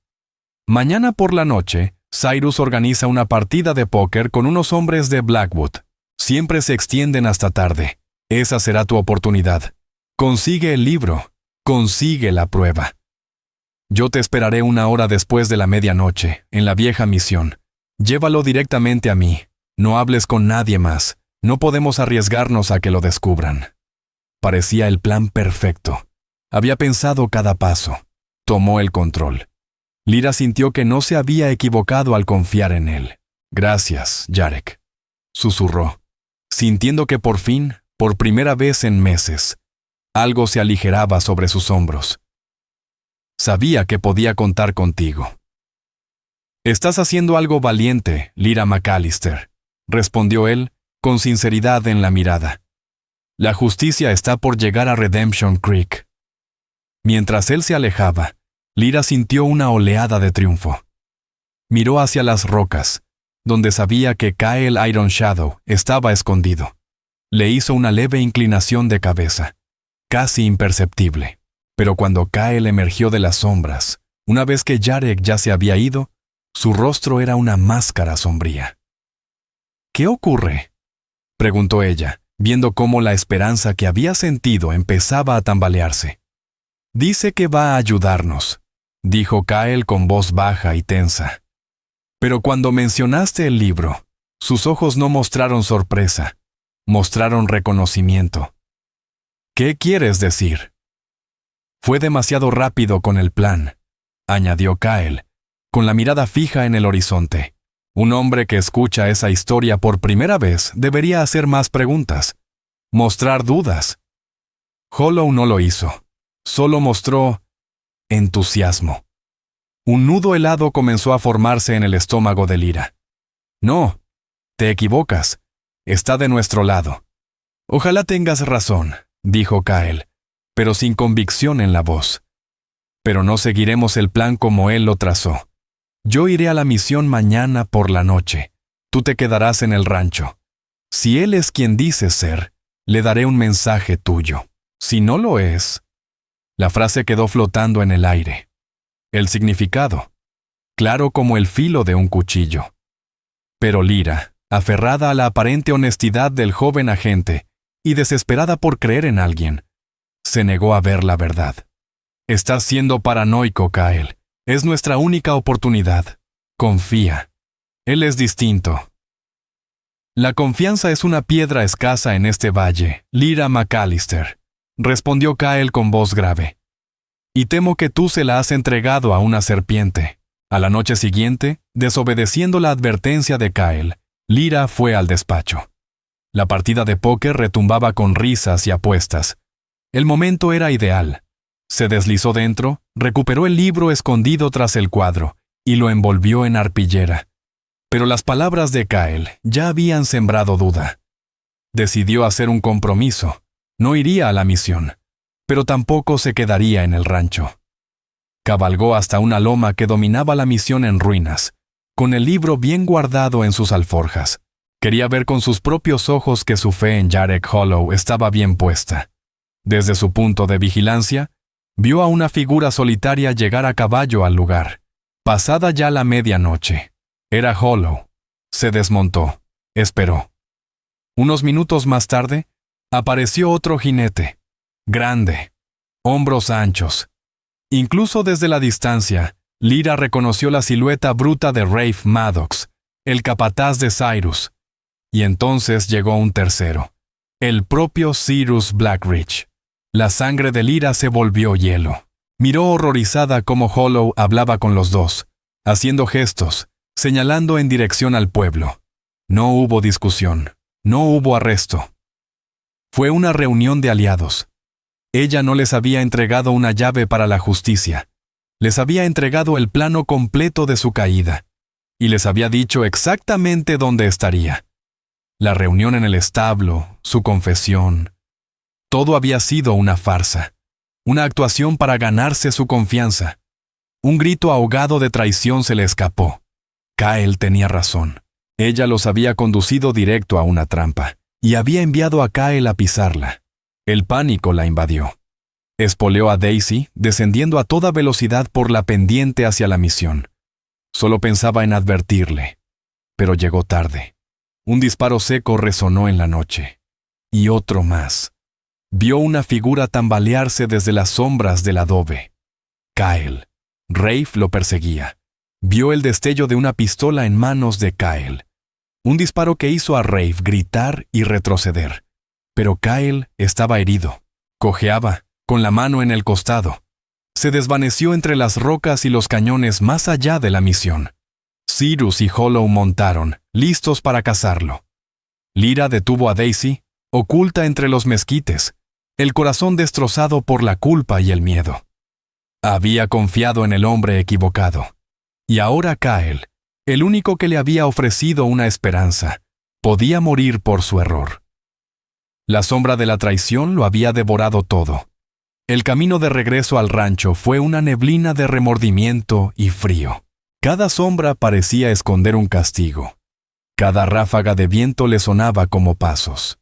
Mañana por la noche, Cyrus organiza una partida de póker con unos hombres de Blackwood. Siempre se extienden hasta tarde. Esa será tu oportunidad. Consigue el libro. Consigue la prueba. Yo te esperaré 1 hora después de la medianoche, en la vieja misión. Llévalo directamente a mí. No hables con nadie más. No podemos arriesgarnos a que lo descubran. Parecía el plan perfecto. Había pensado cada paso. Tomó el control. Lyra sintió que no se había equivocado al confiar en él. Gracias, Jarek, susurró, sintiendo que por fin, por primera vez en meses, algo se aligeraba sobre sus hombros. Sabía que podía contar contigo. Estás haciendo algo valiente, Lyra McAllister, respondió él, con sinceridad en la mirada. La justicia está por llegar a Redemption Creek. Mientras él se alejaba, Lyra sintió una oleada de triunfo. Miró hacia las rocas, donde sabía que Kyle Iron Shadow estaba escondido. Le hizo una leve inclinación de cabeza, casi imperceptible. Pero cuando Kyle emergió de las sombras, una vez que Jarek ya se había ido, su rostro era una máscara sombría. ¿Qué ocurre?, preguntó ella, viendo cómo la esperanza que había sentido empezaba a tambalearse. Dice que va a ayudarnos, dijo Kyle con voz baja y tensa. Pero cuando mencionaste el libro, sus ojos no mostraron sorpresa, mostraron reconocimiento. ¿Qué quieres decir? Fue demasiado rápido con el plan, añadió Kyle, con la mirada fija en el horizonte. Un hombre que escucha esa historia por primera vez debería hacer más preguntas, mostrar dudas. Hollow no lo hizo, solo mostró entusiasmo. Un nudo helado comenzó a formarse en el estómago de Lyra. No, te equivocas. Está de nuestro lado. Ojalá tengas razón, dijo Kyle, pero sin convicción en la voz. Pero no seguiremos el plan como él lo trazó. Yo iré a la misión mañana por la noche. Tú te quedarás en el rancho. Si él es quien dice ser, le daré un mensaje tuyo. Si no lo es... La frase quedó flotando en el aire. El significado, claro como el filo de un cuchillo. Pero Lyra, aferrada a la aparente honestidad del joven agente y desesperada por creer en alguien, se negó a ver la verdad. Estás siendo paranoico, Kyle. Es nuestra única oportunidad. Confía. Él es distinto. La confianza es una piedra escasa en este valle, Lyra McAllister, respondió Kyle con voz grave. Y temo que tú se la has entregado a una serpiente. A la noche siguiente, desobedeciendo la advertencia de Kyle, Lyra fue al despacho. La partida de póker retumbaba con risas y apuestas. El momento era ideal. Se deslizó dentro, recuperó el libro escondido tras el cuadro y lo envolvió en arpillera. Pero las palabras de Kyle ya habían sembrado duda. Decidió hacer un compromiso. No iría a la misión, pero tampoco se quedaría en el rancho. Cabalgó hasta una loma que dominaba la misión en ruinas, con el libro bien guardado en sus alforjas. Quería ver con sus propios ojos que su fe en Jarek Hollow estaba bien puesta. Desde su punto de vigilancia, vio a una figura solitaria llegar a caballo al lugar. Pasada ya la medianoche. Era Hollow. Se desmontó, Esperó. Unos minutos más tarde, apareció otro jinete, grande, hombros anchos. Incluso desde la distancia, Lyra reconoció la silueta bruta de Rafe Maddox, el capataz de Cyrus. Y entonces llegó un tercero, el propio Cyrus Blackridge. La sangre de Lyra se volvió hielo. Miró horrorizada cómo Hollow hablaba con los dos, haciendo gestos, señalando en dirección al pueblo. No hubo discusión, no hubo arresto. Fue una reunión de aliados. Ella no les había entregado una llave para la justicia. Les había entregado el plano completo de su caída. Y les había dicho exactamente dónde estaría. La reunión en el establo, su confesión. Todo había sido una farsa. Una actuación para ganarse su confianza. Un grito ahogado de traición se le escapó. Kyle tenía razón. Ella los había conducido directo a una trampa, y había enviado a Kyle a pisarla. El pánico la invadió. Espoleó a Daisy, descendiendo a toda velocidad por la pendiente hacia la misión. Solo pensaba en advertirle. Pero llegó tarde. Un disparo seco resonó en la noche. Y otro más. Vio una figura tambalearse desde las sombras del adobe. Kyle. Rafe lo perseguía. Vio el destello de una pistola en manos de Kyle. Un disparo que hizo a Rafe gritar y retroceder. Pero Kyle estaba herido. Cojeaba, con la mano en el costado. Se desvaneció entre las rocas y los cañones más allá de la misión. Cyrus y Hollow montaron, listos para cazarlo. Lyra detuvo a Daisy, oculta entre los mezquites, el corazón destrozado por la culpa y el miedo. Había confiado en el hombre equivocado. Y ahora Kyle, el único que le había ofrecido una esperanza, podía morir por su error. La sombra de la traición lo había devorado todo. El camino de regreso al rancho fue una neblina de remordimiento y frío. Cada sombra parecía esconder un castigo. Cada ráfaga de viento le sonaba como pasos.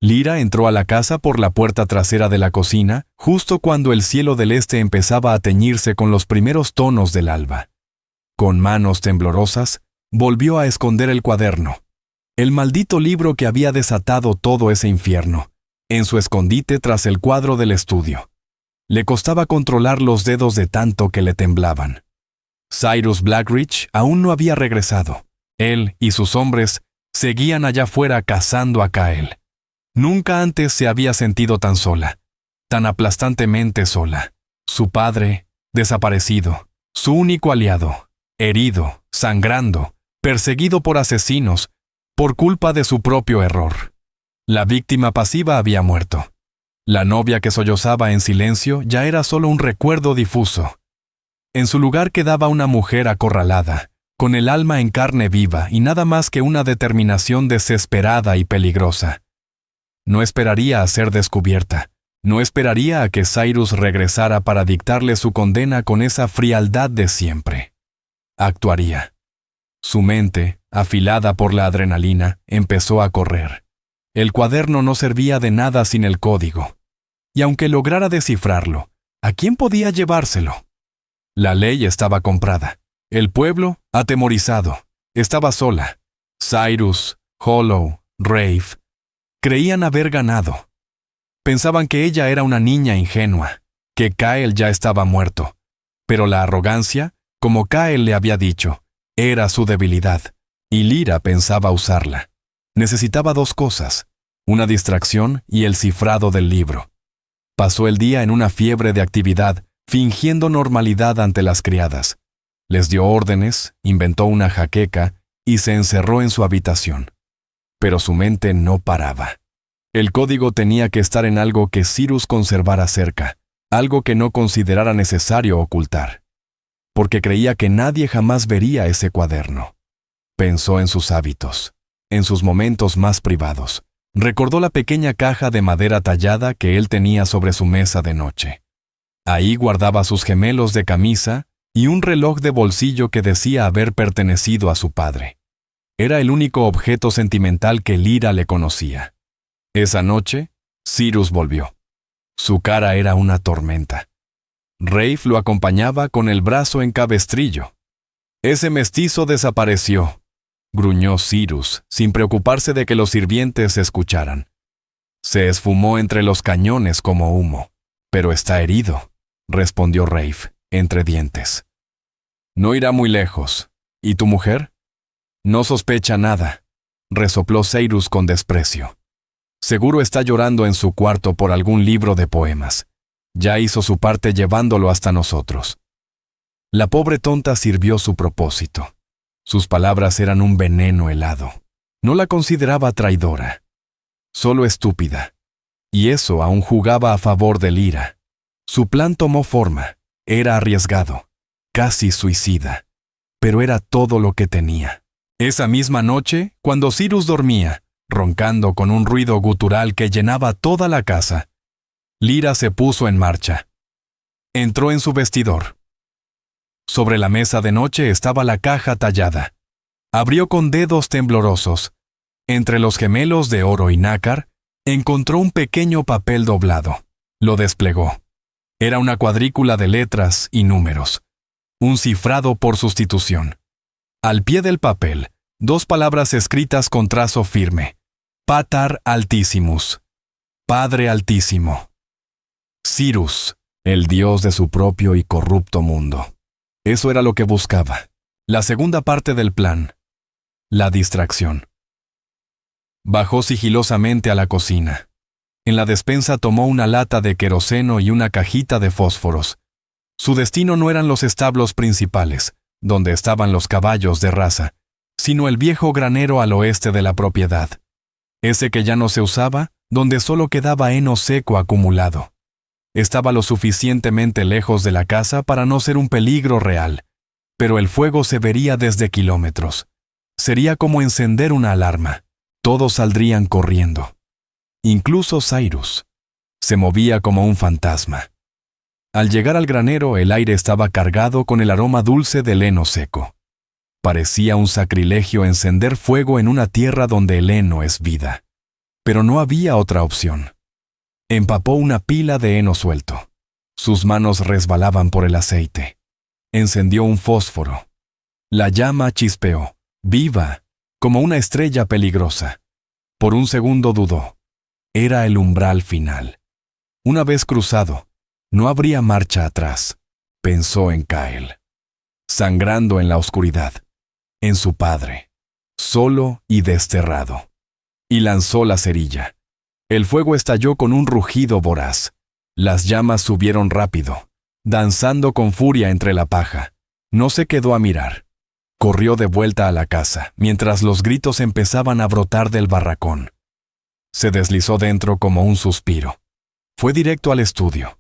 Lyra entró a la casa por la puerta trasera de la cocina, justo cuando el cielo del este empezaba a teñirse con los primeros tonos del alba. Con manos temblorosas, volvió a esconder el cuaderno, el maldito libro que había desatado todo ese infierno, en su escondite tras el cuadro del estudio. Le costaba controlar los dedos de tanto que le temblaban. Cyrus Blackridge aún no había regresado. Él y sus hombres seguían allá afuera cazando a Kyle. Nunca antes se había sentido tan sola, tan aplastantemente sola. Su padre, desaparecido, su único aliado, herido, sangrando, perseguido por asesinos, por culpa de su propio error. La víctima pasiva había muerto. La novia que sollozaba en silencio ya era solo un recuerdo difuso. En su lugar quedaba una mujer acorralada, con el alma en carne viva y nada más que una determinación desesperada y peligrosa. No esperaría a ser descubierta. No esperaría a que Cyrus regresara para dictarle su condena con esa frialdad de siempre. Actuaría. Su mente, afilada por la adrenalina, empezó a correr. El cuaderno no servía de nada sin el código. Y aunque lograra descifrarlo, ¿a quién podía llevárselo? La ley estaba comprada. El pueblo, atemorizado, estaba sola. Cyrus, Hollow, Rafe, creían haber ganado. Pensaban que ella era una niña ingenua, que Kyle ya estaba muerto. Pero la arrogancia, como Kyle le había dicho, era su debilidad, y Lyra pensaba usarla. Necesitaba dos cosas, una distracción y el cifrado del libro. Pasó el día en una fiebre de actividad, fingiendo normalidad ante las criadas. Les dio órdenes, inventó una jaqueca y se encerró en su habitación. Pero su mente no paraba. El código tenía que estar en algo que Cyrus conservara cerca, algo que no considerara necesario ocultar. Porque creía que nadie jamás vería ese cuaderno. Pensó en sus hábitos, en sus momentos más privados. Recordó la pequeña caja de madera tallada que él tenía sobre su mesa de noche. Ahí guardaba sus gemelos de camisa y un reloj de bolsillo que decía haber pertenecido a su padre. Era el único objeto sentimental que Lyra le conocía. Esa noche, Cyrus volvió. Su cara era una tormenta. Rafe lo acompañaba con el brazo en cabestrillo. Ese mestizo desapareció. gruñó Cyrus, sin preocuparse de que los sirvientes escucharan. Se esfumó entre los cañones como humo. Pero está herido, respondió Rafe, entre dientes. No irá muy lejos. ¿Y tu mujer? No sospecha nada, resopló Cyrus con desprecio. Seguro está llorando en su cuarto por algún libro de poemas. Ya hizo su parte llevándolo hasta nosotros. La pobre tonta sirvió su propósito. Sus palabras eran un veneno helado. No la consideraba traidora, solo estúpida. Y eso aún jugaba a favor de Lyra. Su plan tomó forma. Era arriesgado, casi suicida, pero era todo lo que tenía. Esa misma noche, cuando Cyrus dormía, roncando con un ruido gutural que llenaba toda la casa, Lyra se puso en marcha. Entró en su vestidor. Sobre la mesa de noche estaba la caja tallada. Abrió con dedos temblorosos. Entre los gemelos de oro y nácar, encontró un pequeño papel doblado. Lo desplegó. Era una cuadrícula de letras y números. Un cifrado por sustitución. Al pie del papel, 2 palabras escritas con trazo firme. Pater Altissimus. Padre Altísimo. Cyrus, el dios de su propio y corrupto mundo. Eso era lo que buscaba. La segunda parte del plan. La distracción. Bajó sigilosamente a la cocina. En la despensa tomó una lata de queroseno y una cajita de fósforos. Su destino no eran los establos principales, donde estaban los caballos de raza, sino el viejo granero al oeste de la propiedad. Ese que ya no se usaba, donde solo quedaba heno seco acumulado. Estaba lo suficientemente lejos de la casa para no ser un peligro real, pero el fuego se vería desde kilómetros. Sería como encender una alarma. Todos saldrían corriendo. Incluso Cyrus. Se movía como un fantasma. Al llegar al granero, el aire estaba cargado con el aroma dulce del heno seco. Parecía un sacrilegio encender fuego en una tierra donde el heno es vida. Pero no había otra opción. Empapó una pila de heno suelto. Sus manos resbalaban por el aceite. Encendió un fósforo. La llama chispeó, viva, como una estrella peligrosa. Por un segundo dudó. Era el umbral final. Una vez cruzado, no habría marcha atrás. Pensó en Kyle, sangrando en la oscuridad, en su padre, solo y desterrado. Y lanzó la cerilla. El fuego estalló con un rugido voraz. Las llamas subieron rápido, danzando con furia entre la paja. No se quedó a mirar. Corrió de vuelta a la casa, mientras los gritos empezaban a brotar del barracón. Se deslizó dentro como un suspiro. Fue directo al estudio.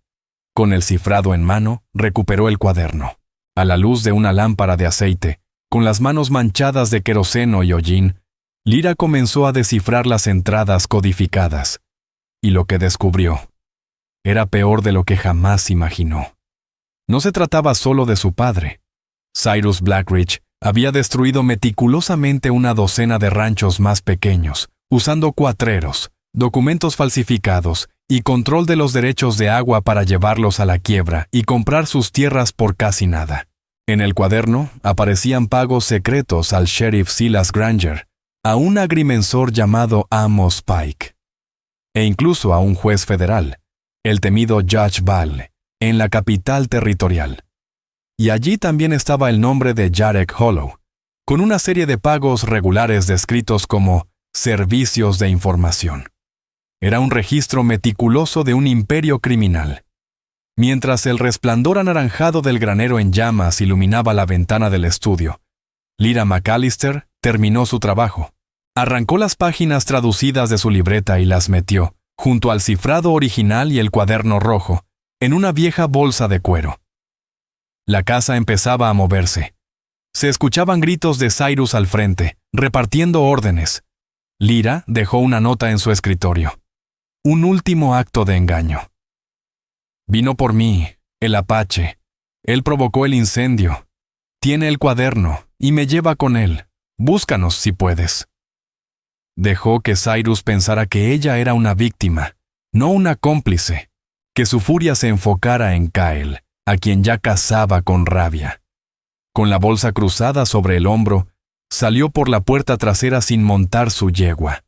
Con el cifrado en mano, recuperó el cuaderno. A la luz de una lámpara de aceite, con las manos manchadas de queroseno y hollín, Lyra comenzó a descifrar las entradas codificadas. Y lo que descubrió era peor de lo que jamás imaginó. No se trataba solo de su padre. Cyrus Blackridge había destruido meticulosamente una docena de ranchos más pequeños, usando cuatreros, documentos falsificados y control de los derechos de agua para llevarlos a la quiebra y comprar sus tierras por casi nada. En el cuaderno aparecían pagos secretos al sheriff Silas Granger, a un agrimensor llamado Amos Pike, e incluso a un juez federal, el temido Judge Ball, en la capital territorial. Y allí también estaba el nombre de Jarek Hollow, con una serie de pagos regulares descritos como servicios de información. Era un registro meticuloso de un imperio criminal. Mientras el resplandor anaranjado del granero en llamas iluminaba la ventana del estudio, Lyra McAllister terminó su trabajo. Arrancó las páginas traducidas de su libreta y las metió, junto al cifrado original y el cuaderno rojo, en una vieja bolsa de cuero. La casa empezaba a moverse. Se escuchaban gritos de Cyrus al frente, repartiendo órdenes. Lyra dejó una nota en su escritorio. Un último acto de engaño. Vino por mí, el Apache. Él provocó el incendio. Tiene el cuaderno y me lleva con él. Búscanos si puedes. Dejó que Cyrus pensara que ella era una víctima, no una cómplice, que su furia se enfocara en Kyle, a quien ya cazaba con rabia. Con la bolsa cruzada sobre el hombro, Salió por la puerta trasera sin montar su yegua.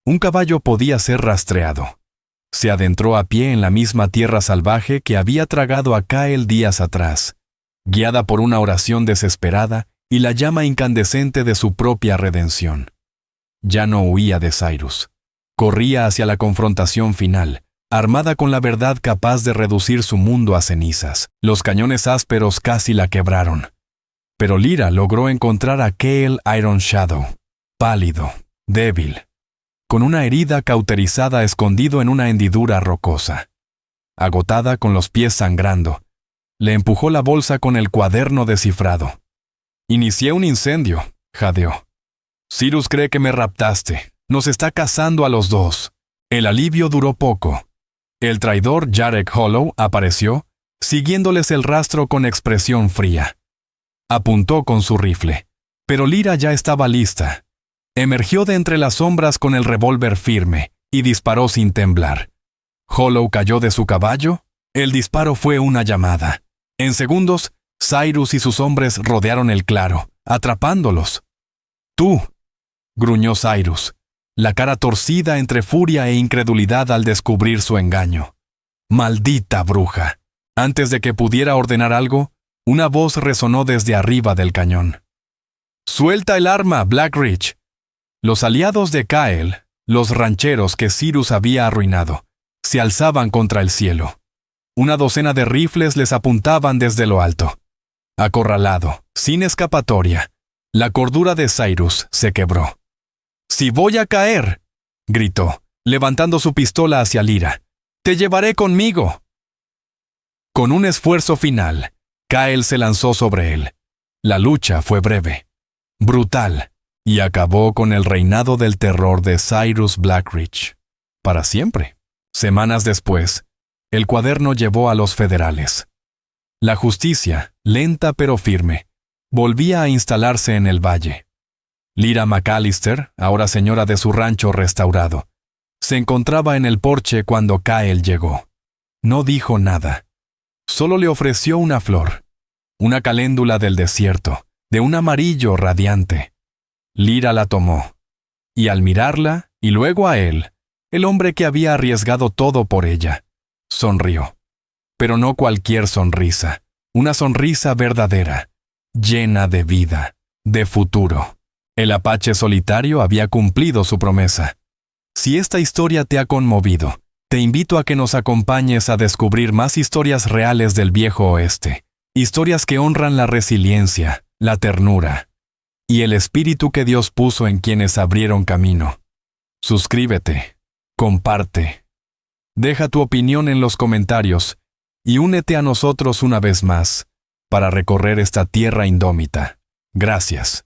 Un caballo podía ser rastreado. Se adentró a pie en la misma tierra salvaje que había tragado a Kael días atrás, guiada por una oración desesperada y la llama incandescente de su propia redención. Ya no huía de Cyrus. Corría hacia la confrontación final, armada con la verdad capaz de reducir su mundo a cenizas. Los cañones ásperos casi la quebraron. Pero Lyra logró encontrar a Kael Iron Shadow, pálido, débil, con una herida cauterizada escondido en una hendidura rocosa. Agotada, con los pies sangrando, le empujó la bolsa con el cuaderno descifrado. «Inicié un incendio», jadeó. «Cyrus cree que me raptaste. Nos está cazando a los dos». El alivio duró poco. El traidor Jarek Hollow apareció, siguiéndoles el rastro con expresión fría. Apuntó con su rifle, pero Lyra ya estaba lista. Emergió de entre las sombras con el revólver firme y disparó sin temblar. Hollow cayó de su caballo. El disparo fue una llamada. En segundos, Cyrus y sus hombres rodearon el claro, atrapándolos. «Tú», gruñó Cyrus, la cara torcida entre furia e incredulidad al descubrir su engaño. «Maldita bruja». Antes de que pudiera ordenar algo, una voz resonó desde arriba del cañón. «¡Suelta el arma, Blackridge!». Los aliados de Kael, los rancheros que Cyrus había arruinado, se alzaban contra el cielo. Una docena de rifles les apuntaban desde lo alto. Acorralado, sin escapatoria, la cordura de Cyrus se quebró. «¡Si voy a caer!», gritó, levantando su pistola hacia Lyra. «¡Te llevaré conmigo!». Con un esfuerzo final, Kael se lanzó sobre él. La lucha fue breve, brutal, y acabó con el reinado del terror de Cyrus Blackridge. Para siempre. Semanas después, el cuaderno llevó a los federales. La justicia, lenta pero firme, volvía a instalarse en el valle. Lyra McAllister, ahora señora de su rancho restaurado, se encontraba en el porche cuando Kael llegó. No dijo nada. Solo le ofreció una flor, una caléndula del desierto, de un amarillo radiante. Lyra la tomó, y al mirarla, y luego a él, el hombre que había arriesgado todo por ella, sonrió. Pero no cualquier sonrisa, una sonrisa verdadera, llena de vida, de futuro. El apache solitario había cumplido su promesa. Si esta historia te ha conmovido, te invito a que nos acompañes a descubrir más historias reales del viejo oeste, historias que honran la resiliencia, la ternura y el espíritu que Dios puso en quienes abrieron camino. Suscríbete, comparte, deja tu opinión en los comentarios y únete a nosotros una vez más para recorrer esta tierra indómita. Gracias.